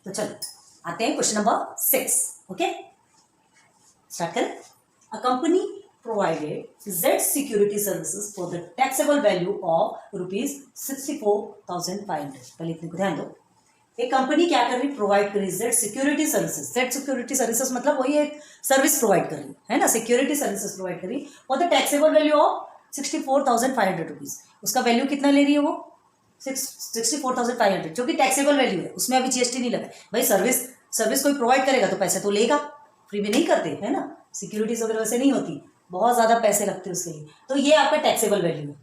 तो चलो आते हैं क्वेश्चन नंबर 6। ओके, स्टार्ट करें। A company provided Z security services for the taxable value of rupees 64,500। पहले इतने को ध्यान दो, एक कंपनी क्या कर रही, प्रोवाइड कर रही Z security services. Z security services मतलब वही एक सर्विस प्रोवाइड कर रही है ना, सिक्योरिटी सर्विसेज प्रोवाइड कर रही और the taxable value of 64,500 rupees. उसका वैल्यू कितना ले रही है वो 64,500, जो कि टैक्सेबल वैल्यू है, उसमें अभी जीएसटी नहीं लगा। भाई सर्विस कोई प्रोवाइड करेगा तो पैसे तो लेगा, फ्री में नहीं करते है ना, सिक्योरिटीज वगैरह वैसे नहीं होती, बहुत ज्यादा पैसे लगते हैं उसके लिए। तो ये आपका टैक्सेबल वैल्यू है,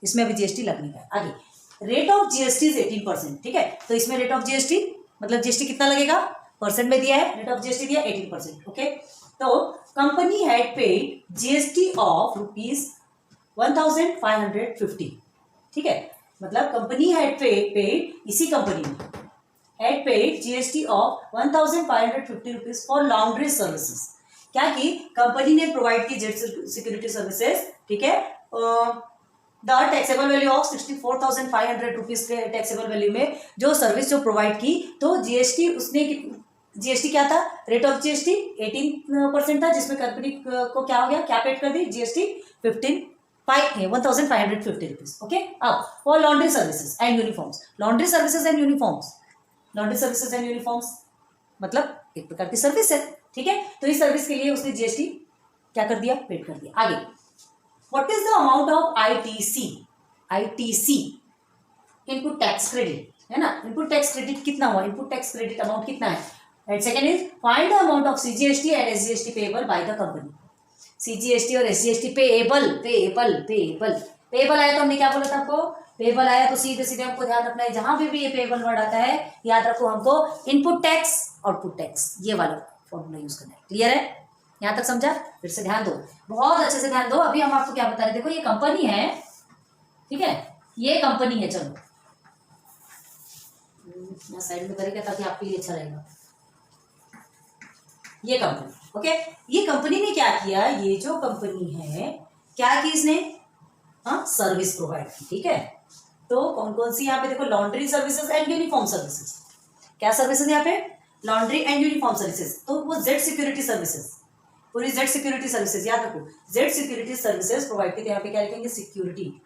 इसमें अभी जीएसटी लगने का है। आगे रेट ऑफ जीएसटी इज 18%। ठीक है, तो इसमें रेट ऑफ जीएसटी मतलब जीएसटी कितना लगेगा, परसेंट में दिया है, रेट ऑफ जीएसटी दिया 18%। ओके, तो company had paid GST of rupees 1,550। ठीक है, मतलब कंपनी हैड पेड, इसी कंपनी में had paid GST of 1,550 rupees for laundry services. क्या की कंपनी ने प्रोवाइड की जेड सिक्योरिटी सर्विसेज। ठीक है, the taxable value of 64,500 rupees के टैक्सेबल वैल्यू में जो सर्विस जो प्रोवाइड की, तो जीएसटी उसने, जीएसटी क्या था, रेट ऑफ जीएसटी 18% था, जिसमें कंपनी को क्या हो गया, क्या पेड कर दी, जीएसटी 1,550 रुपीज। ओके, अब for laundry services and uniforms, laundry services and uniforms, laundry services and uniforms मतलब एक प्रकार की सर्विस है। ठीक है, तो इस सर्विस के लिए उसने जीएसटी क्या कर दिया, पेड कर दिया। आगे what is the amount of ITC input tax credit, है ना, इनपुट टैक्स क्रेडिट कितना हुआ, इनपुट टैक्स क्रेडिट अमाउंट कितना है। And second is find the amount of CGST and SGST payable by the company. CGST और SGST payable आया तो हमने क्या बोला था आपको, पेएबल आया तो सीधे सीधे हमको ध्यान रखना है, जहां भी ये पेएबल वर्ड आता है याद रखो हमको इनपुट टैक्स आउटपुट टैक्स ये वाला फॉर्मूला यूज करना है। क्लियर है, यहां तक समझा, फिर से ध्यान दो, बहुत अच्छे से ध्यान दो। अभी हम आपको क्या बता रहे, देखो ये कंपनी है, ठीक है, ये कंपनी है, चलो मैं साइड में करेंगे ताकि आपके लिए अच्छा रहेगा। ये कंपनी, ओके, ये कंपनी ने क्या किया, ये जो कंपनी है क्या की इसने, हाँ, सर्विस प्रोवाइड की। ठीक है, तो कौन कौन सी यहाँ पे देखो, laundry services and uniform services. क्या सर्विसेज यहाँ पे, लॉन्ड्री एंड यूनिफॉर्म सर्विसेज, तो वो जेड सिक्योरिटी सर्विसेज, पूरी जेड सिक्योरिटी सर्विसेज याद रखो, जेड सिक्योरिटी सर्विसेज प्रोवाइड की। यहाँ पे क्या लिखेंगे, सिक्योरिटी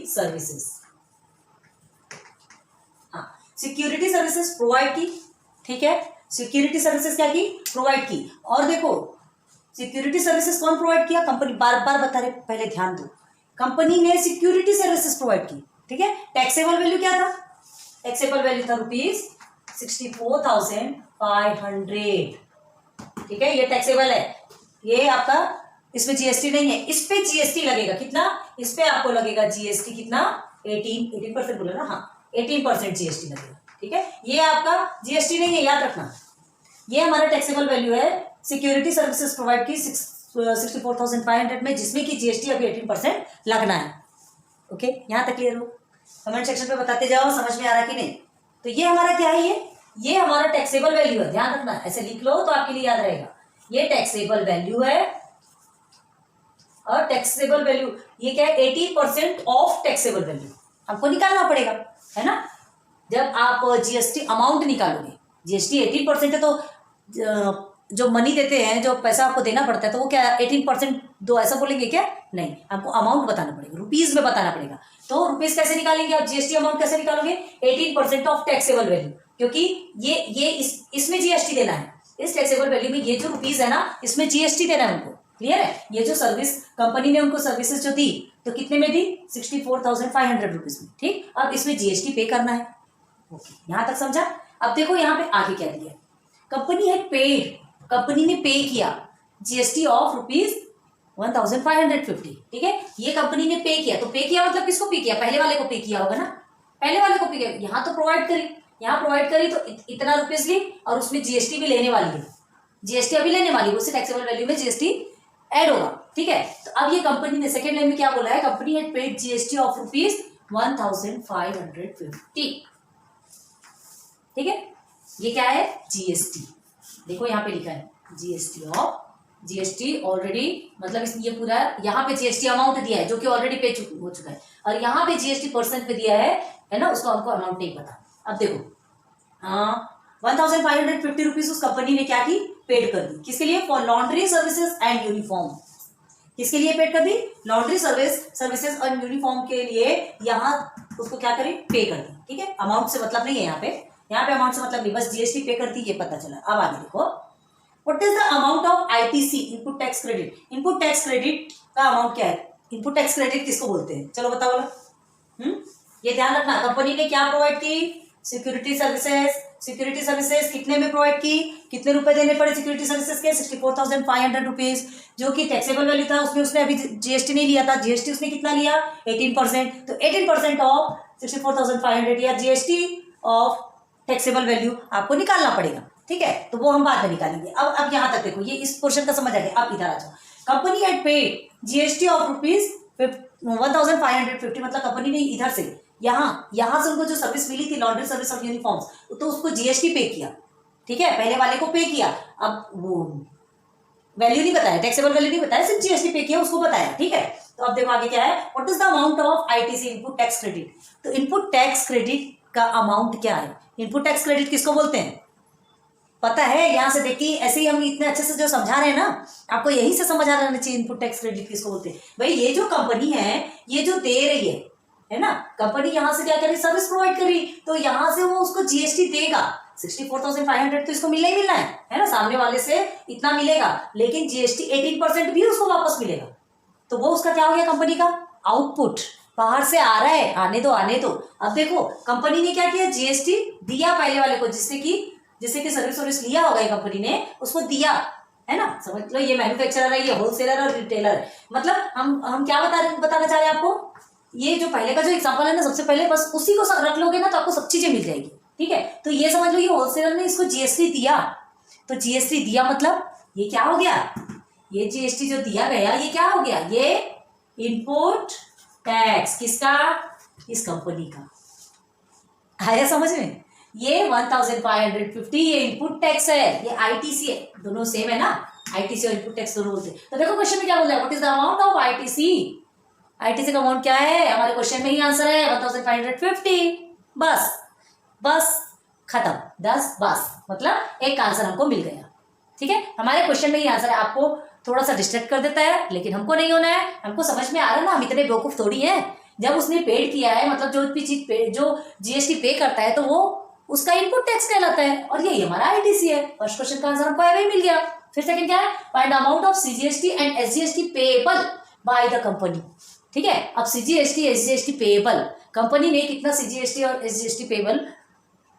सर्विसेज। हाँ, सिक्योरिटी सर्विसेज प्रोवाइड की। ठीक है, सिक्योरिटी सर्विसेज क्या की, प्रोवाइड की। और देखो सिक्योरिटी सर्विसेज कौन प्रोवाइड किया, कंपनी, बार बार बता रहे, पहले ध्यान दो, कंपनी ने सिक्योरिटी सर्विसेज प्रोवाइड की। ठीक है, टैक्सेबल वैल्यू क्या था, टैक्सेबल वैल्यू था रुपीज 64,500। ठीक है, ये टैक्सेबल है, ये आपका, इसमें जीएसटी नहीं है, इस पे जीएसटी लगेगा कितना, इस पे आपको लगेगा जीएसटी कितना, 18% बोला ना, हाँ 18% जीएसटी लगेगा। ठीक है, ये आपका जीएसटी नहीं है, याद रखना, ये हमारा टैक्सेबल वैल्यू है। सिक्योरिटी सर्विसेज प्रोवाइड की 64,500 में, जिसमें कि जीएसटी अभी 18% लगना है। ओके, यहां तक क्लियर हो, कमेंट सेक्शन पे बताते जाओ समझ में आ रहा कि नहीं। तो ये हमारा क्या है, ये हमारा टैक्सेबल वैल्यू है, ध्यान रखना, ऐसे लिख लो तो आपके लिए याद रहेगा, ये टैक्सेबल वैल्यू है। और टैक्सेबल वैल्यू ये क्या है, 80% ऑफ टैक्सेबल वैल्यू हमको निकालना पड़ेगा, है ना। जब आप जीएसटी अमाउंट निकालोगे, जीएसटी 18% है, तो जो मनी देते हैं, जो पैसा आपको देना पड़ता है, तो वो क्या 18% दो ऐसा बोलेंगे क्या, नहीं, आपको अमाउंट बताना पड़ेगा, रुपीज में बताना पड़ेगा। तो रुपीज कैसे निकालेंगे आप, जीएसटी अमाउंट कैसे निकालोगे, 18% ऑफ टैक्सेबल वैल्यू, क्योंकि ये इसमें जीएसटी देना है, इस टैक्सेबल वैल्यू में ये जो रुपीज है ना, इसमें जीएसटी देना है उनको। क्लियर है, ये जो सर्विस कंपनी ने उनको सर्विसेज जो दी, तो कितने में दी, 64,500 रुपीज में। ठीक, अब इसमें जीएसटी पे करना है। ओके, यहां तक समझा। अब देखो यहाँ पे आगे क्या दिया, कंपनी है पेड, कंपनी ने पे किया जीएसटी ऑफ रुपीज 1,550। ठीक है, ये कंपनी ने पे किया, तो पे किया मतलब किसको पे किया, पहले वाले को पे किया होगा ना, पहले वाले को पे किया। यहाँ तो प्रोवाइड करी, यहाँ प्रोवाइड करी तो इतना रुपीज ली, और उसमें जीएसटी भी लेने वाली है, जीएसटी अभी लेने वाली है, उससे टैक्सेबल वैल्यू में जीएसटी ऐड होगा। ठीक है, तो अब ये कंपनी ने सेकेंड लाइन में क्या बोला है, company had paid GST of rupees 1,550। ठीक है, ये क्या है, जीएसटी, देखो यहाँ पे लिखा है जीएसटी ऑफ जीएसटी ऑलरेडी, मतलब ये पूरा यहाँ पे जीएसटी अमाउंट दिया है जो कि ऑलरेडी पे हो चुका है, और यहाँ पे जीएसटी परसेंट पे दिया है ना, उसका हमको अमाउंट नहीं पता। अब देखो 1550 रुपीज उस कंपनी ने क्या की, पेड कर दी। किसके लिए? For laundry services and uniform. किसके लिए पेड कर दी? लॉन्ड्री सर्विसेज और यूनिफॉर्म के लिए यहाँ उसको क्या करें, पे कर दी। ठीक है, अमाउंट से मतलब नहीं है यहाँ पे अमाउंट से मतलब नहीं, बस जीएसटी पे कर दी, ये पता चला। अब आगे देखो, what is the amount of ITC, input tax credit. Input tax credit का अमाउंट क्या है? इनपुट टैक्स क्रेडिट किसको बोलते हैं, चलो बताओ बोलो। ये ध्यान रखना, कंपनी ने क्या प्रोवाइड की? Security services. सिक्योरिटी सर्विसेज कितने में प्रोवाइड की? कितने रुपए देने पड़े सिक्योरिटी सर्विसेज के? 64,500 रुपीज, जो कि टैक्सेबल वैल्यू था। उसमें उसने अभी जीएसटी नहीं लिया था। जीएसटी उसने कितना लिया? 18%। तो 18% ऑफ 64,500 या जीएसटी ऑफ टैक्सेबल वैल्यू आपको निकालना पड़ेगा। ठीक है, तो वो हम बाद में निकालेंगे। अब यहां तक देखो, ये इस पोर्शन का समझ आ गया। अब इधर आ जाओ, company had paid GST of rupees 1550, मतलब कंपनी ने इधर से यहां से उनको जो सर्विस मिली थी, लॉन्ड्री सर्विस और यूनिफॉर्म्स, तो उसको जीएसटी पे किया। ठीक है, पहले वाले को पे किया, अब वो वैल्यू नहीं बताया, टैक्सेबल वैल्यू नहीं बताया, सिर्फ जीएसटी पे किया, उसको बताया। ठीक है, तो अब देखो आगे क्या है, what is the amount of ITC, input tax credit. तो इनपुट टैक्स क्रेडिट का अमाउंट क्या है? इनपुट टैक्स क्रेडिट किसको बोलते हैं, पता है? यहां से देखिए, ऐसे ही हम इतने अच्छे से जो समझा रहे हैं ना, आपको यही से समझ आ रहना चाहिए इनपुट टैक्स क्रेडिट किसको बोलते हैं। भाई ये जो कंपनी है, ये जो दे रही है ना, कंपनी यहां से क्या कर रही, सर्विस प्रोवाइड कर रही, तो यहां से वो उसको जीएसटी देगा। 64,500 तो इसको मिलना ही मिलना है ना, सामने वाले से इतना मिलेगा, लेकिन जीएसटी 18% भी उसको वापस मिलेगा। तो वो उसका क्या हो गया, कंपनी का आउटपुट। बाहर से आ रहा है, आने दो। अब देखो, कंपनी ने क्या किया, जीएसटी दिया पहले वाले को, जिससे कि सर्विस लिया होगा कंपनी ने, उसको दिया, है ना। समझ लो, ये मैन्युफैक्चरर है, ये होलसेलर और रिटेलर है। मतलब हम क्या बताना चाह रहे हैं आपको, ये जो पहले का जो एग्जांपल है ना, सबसे पहले बस उसी को रख लोगे ना, तो आपको सब चीजें मिल जाएगी। ठीक है, तो ये समझ लो, ये होलसेलर ने इसको जीएसटी दिया, तो जीएसटी दिया मतलब ये क्या हो गया, ये जीएसटी जो दिया गया, ये क्या हो गया, ये इनपुट टैक्स किसका, इस कंपनी का। आया समझ में? ये 1550 ये इनपुट टैक्स है, ये आईटीसी है, दोनों सेम है ना, आईटीसी और इनपुट टैक्स दोनों बोलते हैं। तो देखो क्वेश्चन में क्या बोल रहा है, what is the amount of ITC. ITC का अमाउंट क्या है, हमारे क्वेश्चन में ही आंसर है 1550। बस खत्म, 10 बस, मतलब एक आंसर हमको मिल गया। ठीक है, हमारे क्वेश्चन में ही आंसर है। आपको थोड़ा सा डिस्ट्रैक्ट कर देता है, लेकिन हमको नहीं होना है, हमको समझ में आ रहा है ना, हम इतने बेवकूफ थोड़ी है। जब उसने पेड किया है, मतलब जो भी चीज जो जीएसटी पे करता है, तो वो उसका इनपुट टैक्स कहलाता है, और यही हमारा आईटीसी है। फर्स्ट क्वेश्चन का आंसर हमको वही मिल गया। फिर सेकंड क्या है, find amount of CGST and SGST payable by the company. ठीक है, अब सीजीएसटी एसजीएसटी पेएबल, कंपनी ने कितना सीजीएसटी और एसजीएसटी पेएबल,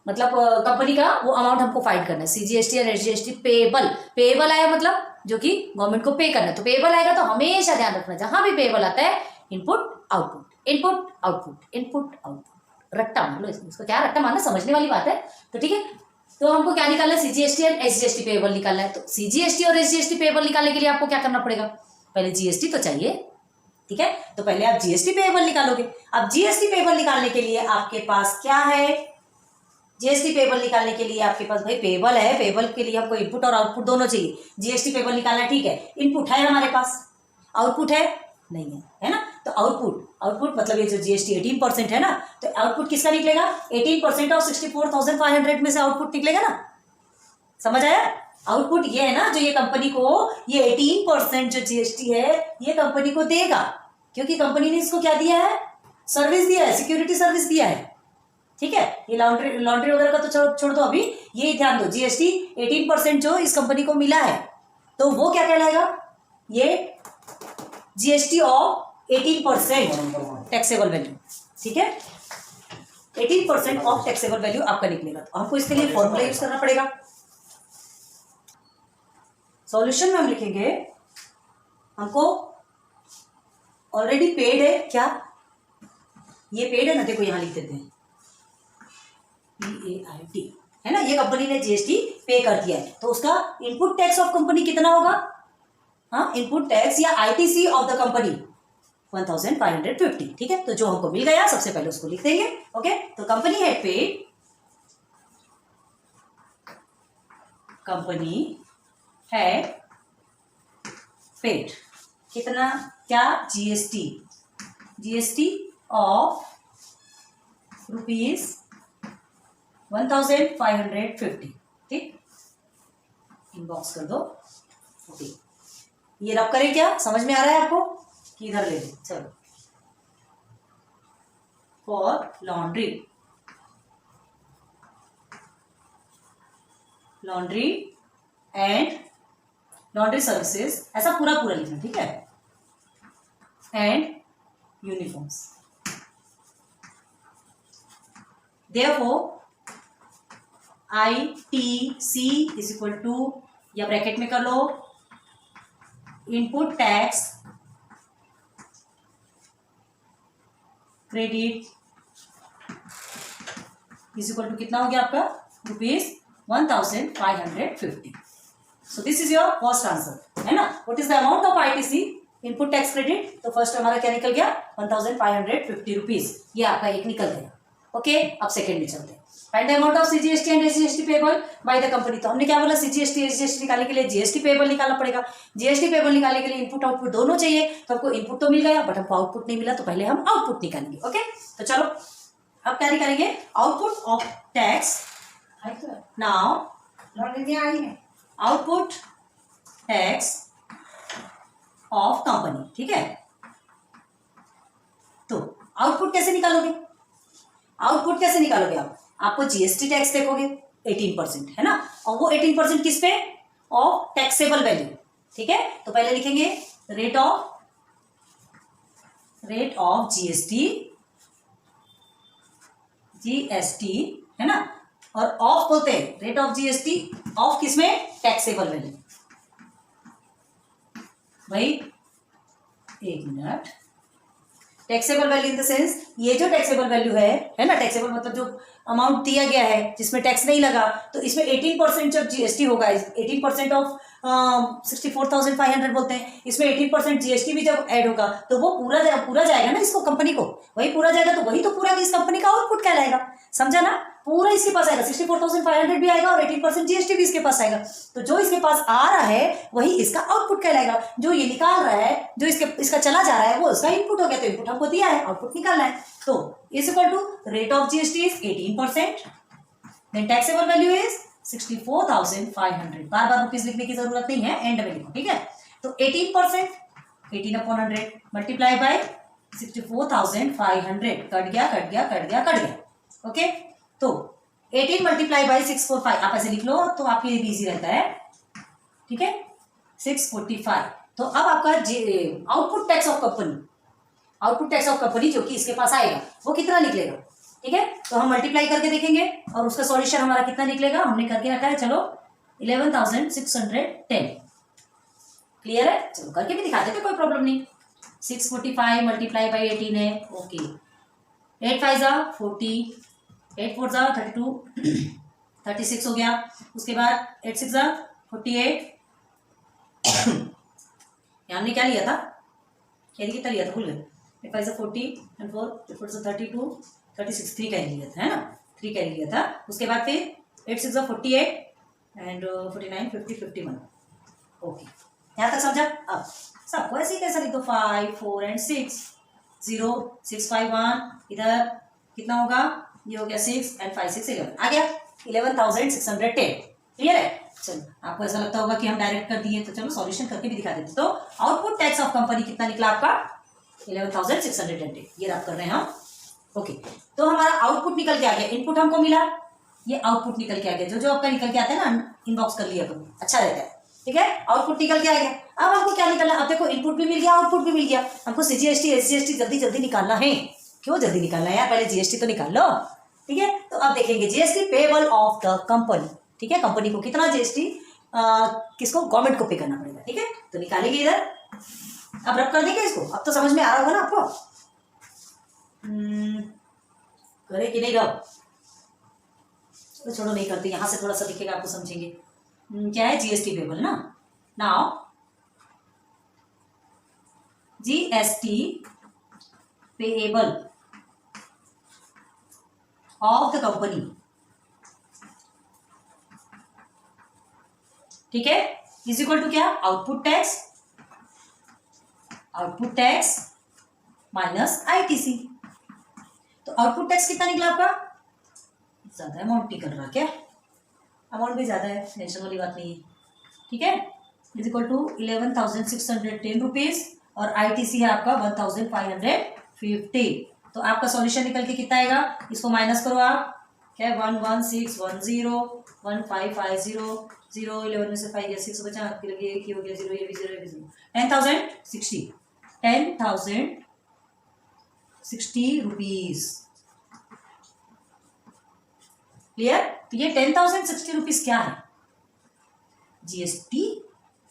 मतलब कंपनी का वो अमाउंट हमको फाइंड करना है। सीजीएसटी और एसजीएसटी पेएबल आया, मतलब जो कि गवर्नमेंट को पे करना है, तो पेएबल आएगा, तो हमेशा ध्यान रखना, जहां भी पेएबल आता है, input output, input output, input output, रट्टा मान लो इसको। क्या रट्टा मानना, समझने वाली बात है। तो ठीक है, तो हमको क्या निकालना है, सीजीएसटी और एसजीएसटी पेएबल निकालना है। तो सीजीएसटी और एसजीएसटी पेएबल निकालने के लिए आपको क्या करना पड़ेगा, पहले जीएसटी तो चाहिए। ठीक है, तो पहले आप जीएसटी पेएबल निकालोगे। अब जीएसटी पेएबल निकालने के लिए आपके पास क्या है, जीएसटी पेएबल निकालने के लिए आपके पास भाई पेएबल है, पेएबल के लिए हमको इनपुट और आउटपुट दोनों चाहिए। जीएसटी पेएबल निकालना है, ठीक है, इनपुट है हमारे पास, आउटपुट है नहीं है ना। तो आउटपुट मतलब ये जो जीएसटी 18% है ना, तो आउटपुट किसका निकलेगा, 18% ऑफ 64,500 में से आउटपुट निकलेगा ना। समझ आया, आउटपुट ये है ना, जो ये कंपनी को ये 18% जो जीएसटी है, ये कंपनी को देगा, क्योंकि कंपनी ने इसको क्या दिया है, सर्विस दिया है, सिक्योरिटी सर्विस दिया है। ठीक है, ये लॉन्ड्री वगैरह का तो छोड़ दो, अभी ये ध्यान दो, जीएसटी 18% जो इस कंपनी को मिला है, तो वो क्या कहलाएगा, ये जीएसटी ऑफ 18% टैक्सेबल वैल्यू। ठीक है, 18% ऑफ टैक्सेबल वैल्यू आपका निकलेगा। तो हमको इसके लिए फॉर्मूला यूज करना पड़ेगा। सॉल्यूशन में हम लिखेंगे, हमको ऑलरेडी पेड है, क्या ये पेड है ना, देखो यहां लिख देते हैं PAID है ना, ये कंपनी ने जीएसटी पे कर दिया है, तो उसका इनपुट टैक्स ऑफ कंपनी कितना होगा, हाँ, इनपुट टैक्स या आईटीसी ऑफ द कंपनी 1550। ठीक है, तो जो हमको मिल गया सबसे पहले उसको लिख देंगे। ओके, तो company had paid, company had paid, कितना, क्या, जीएसटी, जीएसटी ऑफ ₹1550, ठीक, इनबॉक्स कर दो। ओके, ये रब करें क्या, समझ में आ रहा है आपको कि इधर ले लो। चलो, for laundry, laundry and laundry services, ऐसा पूरा पूरा लिखना, ठीक है, and uniforms. Therefore, ITC is equal to, या ब्रैकेट में कर लो, input tax credit is equal to कितना हो गया आपका, ₹1550। So this is your first answer, है ना। What is the amount of ITC, input tax credit, तो फर्स्ट हमारा क्या निकल गया, ₹1550, ये आपका एक निकल गया। ओके, अब सेकंड में चलते हैं। Find the amount of CGST and SGST payable by the company. तो हमने क्या बोला, CGST SGST निकालने के लिए GST पेबल निकालना पड़ेगा। GST पेबल निकालने के लिए इनपुट आउटपुट दोनों चाहिए। तो हमको इनपुट तो मिल गया, बट हमको आउटपुट नहीं मिला, तो पहले हम आउटपुट निकालेंगे। ओके, तो चलो अब क्या निकालेंगे, output of tax. Now output tax of company, ठीक है। तो आउटपुट कैसे निकालोगे, आउटपुट कैसे निकालोगे आप, आपको जीएसटी टैक्स देखोगे 18%, है ना, और वो 18% किस पे, ऑफ टैक्सेबल वैल्यू, ठीक है। तो पहले लिखेंगे रेट ऑफ जीएसटी, है ना, और ऑफ बोलते हैं रेट ऑफ जीएसटी ऑफ किसमें, टैक्सेबल वैल्यू। भाई एक minute, taxable value in the sense, ये जो टैक्सेबल वैल्यू है ना, टैक्सेबल मतलब जो अमाउंट दिया गया है जिसमें टैक्स नहीं लगा, तो इसमें 18% जब जीएसटी होगा, 18% ऑफ 64,500 बोलते हैं, इसमें 18% जीएसटी भी जब ऐड होगा, तो वो पूरा जाएगा ना इसको, कंपनी को वही पूरा जाएगा, तो वही तो पूरा इस कंपनी का आउटपुट कहलाएगा, समझा ना। पूरा इसके पास आएगा, 64,500 भी आएगा और 18% जीएसटी भी इसके पास आएगा। तो जो इसके पास आ रहा है वही इसका आउटपुट कहलाएगा, जो ये निकाल रहा है, जो इसका चला जा रहा है, वो इसका इनपुट हो गया। तो इनपुट हमको दिया है, आउटपुट निकालना है। तो is equal to rate of GST is 18%, then taxable value is 64,500। बार बार रुपीज लिखने की जरूरत नहीं है, एंड में लिखो, ठीक है। तो 18%, 18/100 मल्टीप्लाई बाय 64,500, कट गया। ओके, तो 18 मल्टीप्लाई बाई 645, आप ऐसे लिख लो तो आपके लिए इजी रहता है, ठीक है, 645। तो अब आपका आउटपुट टैक्स ऑफ कंपनी जो कि इसके पास आएगा वो कितना निकलेगा, ठीक है। तो हम मल्टीप्लाई करके देखेंगे और उसका सॉल्यूशन हमारा कितना निकलेगा, हमने करके रखा है, चलो 11,610। क्लियर है, चलो करके भी दिखा देते, कोई प्रॉब्लम नहीं। 645 मल्टीप्लाई बाई 18 है, ओके, 8 5 40, 8 4 32, 36 हो गया। उसके बाद 8 6 48, हमने क्या लिया था, कितना लिया था, भूल गए। 8 5 40 एंड 4 4 32, 36, 3 कैरी लिया था, है ना, 3 कैरी लिया था। उसके बाद फिर 8 6 48 एंड 49 50 51, ओके, यहाँ तक समझा। अब सबको ऐसे ही कैसा लिख दो, 5 4 एंड 6 0 6 5 1, इधर कितना होगा, ये हो गया 6 एंड 5 6 11, आ गया 11,610। क्लियर है, चलो आपको ऐसा लगता होगा कि हम डायरेक्ट कर दिए, तो चलो सॉल्यूशन करके भी दिखा देते। तो आउटपुट टैक्स ऑफ कंपनी कितना निकला आपका, 11,610, ये आप कर रहे हैं हम। ओके, तो हमारा आउटपुट निकल के आ गया, इनपुट हमको मिला, ये आउटपुट निकल के आ गया, जो आपका निकल के आता है ना, इनबॉक्स कर लिया करो, अच्छा रहता है, ठीक है। आउटपुट निकल के आ गया। अब हमको क्या निकलना, अब देखो इनपुट भी मिल गया, आउटपुट भी मिल गया, हमको CGST SGST जल्दी निकालना है। क्यों जल्दी निकालना है यार, पहले जीएसटी तो निकाल लो, ठीक है। तो अब देखेंगे GST payable of the company, ठीक है, कंपनी को कितना जीएसटी, किसको, गवर्नमेंट को पे करना पड़ेगा, ठीक है। तो निकालेंगे इधर, अब रब कर देंगे इसको, अब तो समझ में आ रहा होगा ना आपको, करे कि नहीं रब, तो छोड़ो नहीं करते, यहां से थोड़ा सा दिखेगा आपको, समझेंगे। क्या है, जीएसटी पेबल ना। Now GST payable of the company, ठीक है, इज इक्वल टू क्या, output tax output tax minus ITC. तो आउटपुट टैक्स कितना निकला आपका? ज्यादा अमाउंट निकल रहा क्या? अमाउंट भी ज्यादा है, टेंशन वाली बात नहीं है, ठीक है। इज इक्वल टू 11,610 रुपीज और आईटीसी है आपका 1,550। तो आपका सॉल्यूशन निकल के कितना आएगा? इसको माइनस करो आप, क्या है 11610 1550 0 11 में से 5 गया 6 बचा, आपके लगे एक ही हो गया 0 ये भी 0 ये भी 0 10,060 रुपीज। क्लियर? तो ये 10,060 रुपीज क्या है? जीएसटी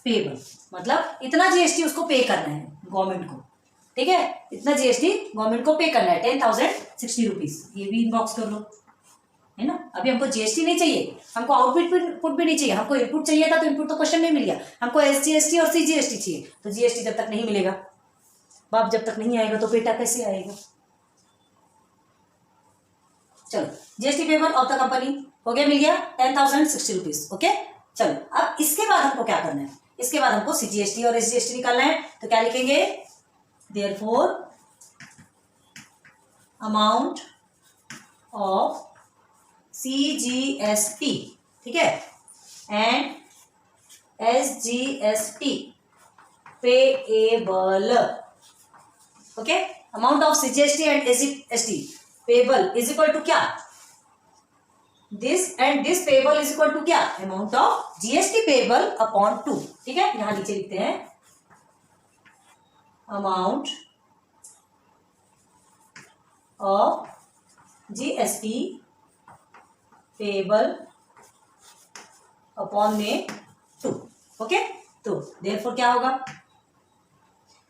पेबल, मतलब इतना जीएसटी उसको पे करना है गवर्नमेंट को, ठीक है, इतना जीएसटी गवर्नमेंट को पे करना है 10,060 रुपीज। ये भी इनबॉक्स कर लो, है ना। अभी हमको जीएसटी नहीं चाहिए, हमको आउटपुट भी नहीं चाहिए, हमको इनपुट चाहिए था तो इनपुट तो क्वेश्चन नहीं मिल गया, हमको एसजीएसटी और सीजीएसटी चाहिए। तो जीएसटी जब तक नहीं मिलेगा, बाप जब तक नहीं आएगा तो बेटा कैसे आएगा? चलो, GST payable of the company हो गया, मिल गया 10,060 रुपीज। ओके, चलो अब इसके बाद हमको क्या करना है? इसके बाद हमको सीजीएसटी और एसजीएसटी निकालना है। तो क्या लिखेंगे? देयरफॉर अमाउंट ऑफ सीजीएसटी, ठीक है, and SGST payable. Okay, amount of CGST and SGST payable is equal to क्या? This and this payable is equal to क्या? Amount of GST payable upon 2, ठीक है। यहां नीचे लिखते हैं amount of GST payable upon में 2। ओके, तो देयरफॉर क्या होगा?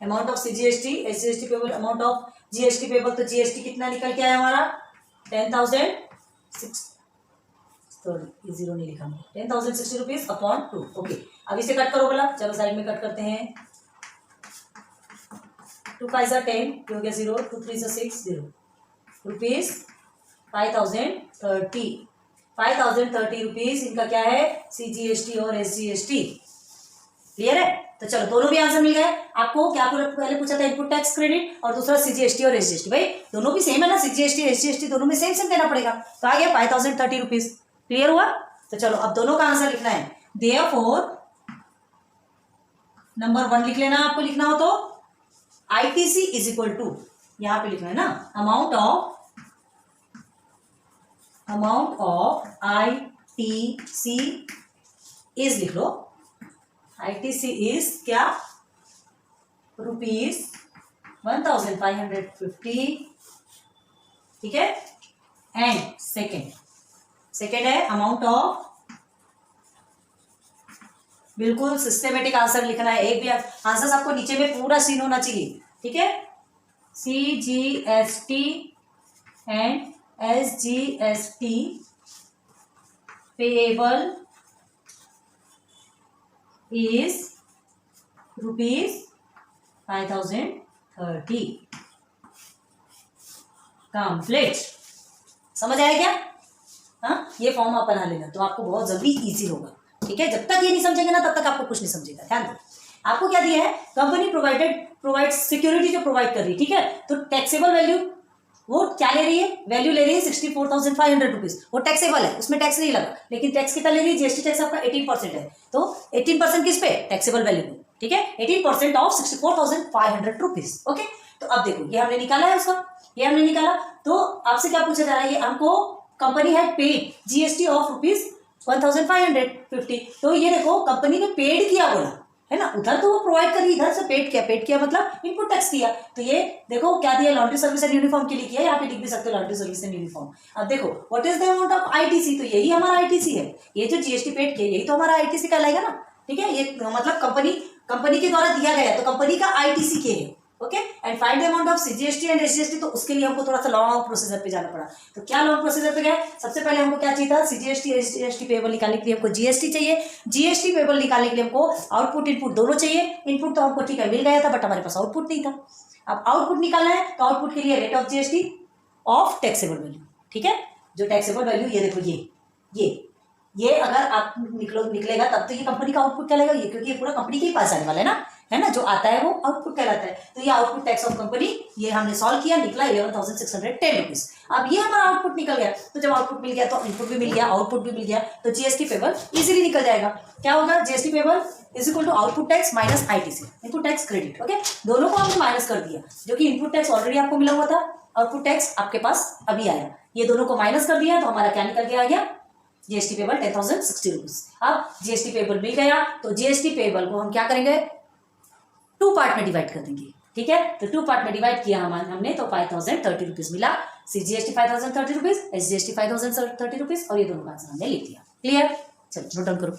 Amount of CGST SGST payable amount of GST payable. तो जीएसटी कितना निकल के आया हमारा? 10,006, सॉरी 0 नहीं लिखा, 10,060 रुपीज अपॉन 2। ओके, अब इसे कट करो बोला, चलो साइड में कट करते हैं। 2 5 10 हो गया 0, 2 3 6 0 रुपीज 5,030 रुपीज इनका क्या है? सीजीएसटी और एसजीएसटी। क्लियर है? तो चलो दोनों भी आंसर मिल गए आपको। क्या पहले पूछा था? इनपुट टैक्स क्रेडिट, और दूसरा सीजीएसटी और एसजीएसटी। भाई दोनों भी सेम है ना, सीजीएसटी एसजीएसटी दोनों में सेम सेम देना पड़ेगा। तो आ गया 5,030 रुपीज। क्लियर हुआ? तो चलो अब दोनों का आंसर लिखना है। देयरफॉर नंबर 1 लिख लेना, आपको लिखना हो तो आईटीसी इज इक्वल टू, यहां पे लिखना है ना, अमाउंट ऑफ आईटीसी इज, लिख लो आईटीसी इज क्या? रुपीज 1,550, ठीक है। एंड सेकेंड है अमाउंट ऑफ, बिल्कुल सिस्टेमेटिक आंसर लिखना है, एक भी आंसर आपको नीचे में पूरा सीन होना चाहिए, ठीक है। CGST and SGST payable is rupees 5,030 complete. समझ आया क्या? हाँ, ये फॉर्म आप बना लेना तो आपको बहुत जल्दी इजी होगा, ठीक है। जब तक ये नहीं समझेंगे ना तब तक आपको कुछ नहीं समझेगा। ध्यान दो, आपको क्या दिया है? कंपनी प्रोवाइड सिक्योरिटी जो प्रोवाइड कर रही है, ठीक है। तो टैक्सेबल वैल्यू वो क्या ले रही है? वैल्यू ले रही है 64,500 रुपीज। वो टैक्सेबल है, उसमें टैक्स नहीं लगा, लेकिन टैक्स कितना ले रही है? जीएसटी टैक्स आपका 18% है। तो 18% किस पे? टैक्सेबल वैल्यू पे, ठीक है। 18% ऑफ 64,500 रुपीज। ओके, तो अब देखो ये हमने निकाला है उसका, ये हमने निकाला। तो आपसे क्या पूछा जा रहा है? ये हमको कंपनी है पेड जीएसटी ऑफ रुपीज 1,550। तो ये देखो कंपनी ने पेड किया बोला है ना, उधर तो वो प्रोवाइड करी, इधर से पेड किया मतलब इनपुट टैक्स किया। तो ये देखो क्या दिया? लॉन्ड्री सर्विस एंड यूनिफॉर्म के लिए किया, यहाँ पे लिख भी सकते हो लॉन्ड्री सर्विस एंड यूनिफॉर्म। अब देखो what is the amount of ITC? तो यही हमारा आईटीसी है, ये जो जीएसटी पेड किया यही तो हमारा आईटीसी कहलाएगा ना, ठीक है। ये मतलब कंपनी के द्वारा दिया गया तो कंपनी का आईटीसी के है। Okay, and find the amount of CGST and SGST. तो उसके लिए हमको थोड़ा सा लॉन्ग प्रोसीजर पे जाना पड़ा। तो क्या लॉन्ग प्रोसीजर पे गए? सबसे पहले हमको क्या चाहिए था? सीजीएसटी एसजीएसटी पेबल निकालने के लिए हमको जीएसटी चाहिए, जीएसटी पेबल निकालने के लिए हमको आउटपुट इनपुट दोनों चाहिए। इनपुट तो हमको ठीक है मिल गया था, बट हमारे पास आउटपुट नहीं था। अब आउटपुट निकालना है तो आउटपुट के लिए rate of GST of taxable value, ठीक है। जो टैक्सेबल वैल्यू ये देखो, ये ये अगर आप निकलेगा तब तो ये कंपनी का आउटपुट कहलाएगा, ये क्योंकि ये पूरा कंपनी के ही पास आने वाला है ना, जो आता है वो आउटपुट कहलाता है। तो ये आउटपुट टैक्स ऑफ कंपनी, ये हमने सॉल्व किया, निकला 11,610 रुपीज। अब ये हमारा आउटपुट निकल गया, तो जब आउटपुट मिल गया तो इनपुट भी मिल गया, आउटपुट भी मिल गया, तो जीएसटी पेबल इजीली निकल जाएगा। क्या होगा, GST payable is equal to output tax minus ITC, input tax credit. Okay, दोनों को हमने माइनस कर दिया, जो कि इनपुट टैक्स ऑलरेडी आपको मिला हुआ था, आउटपुट टैक्स आपके पास अभी आया, ये दोनों को माइनस कर दिया, तो हमारा क्या निकल के आ गया, जीएसटी पेबल 10,060 रुपीज। अब जीएसटी पेबल मिल गया, तो जीएसटी पेबल को हम क्या करेंगे, 2 पार्ट में डिवाइड कर देंगे। ठीक है, तो 2 पार्ट में डिवाइड किया हमने, तो 5,030 रुपीज मिला। जीएसटी 5,030 रुपीज, एसजीएसटी 5,030 रुपीज, और ये दोनों का आंसर हमने लिख दिया। क्लियर, चलो नोट डाउन करो।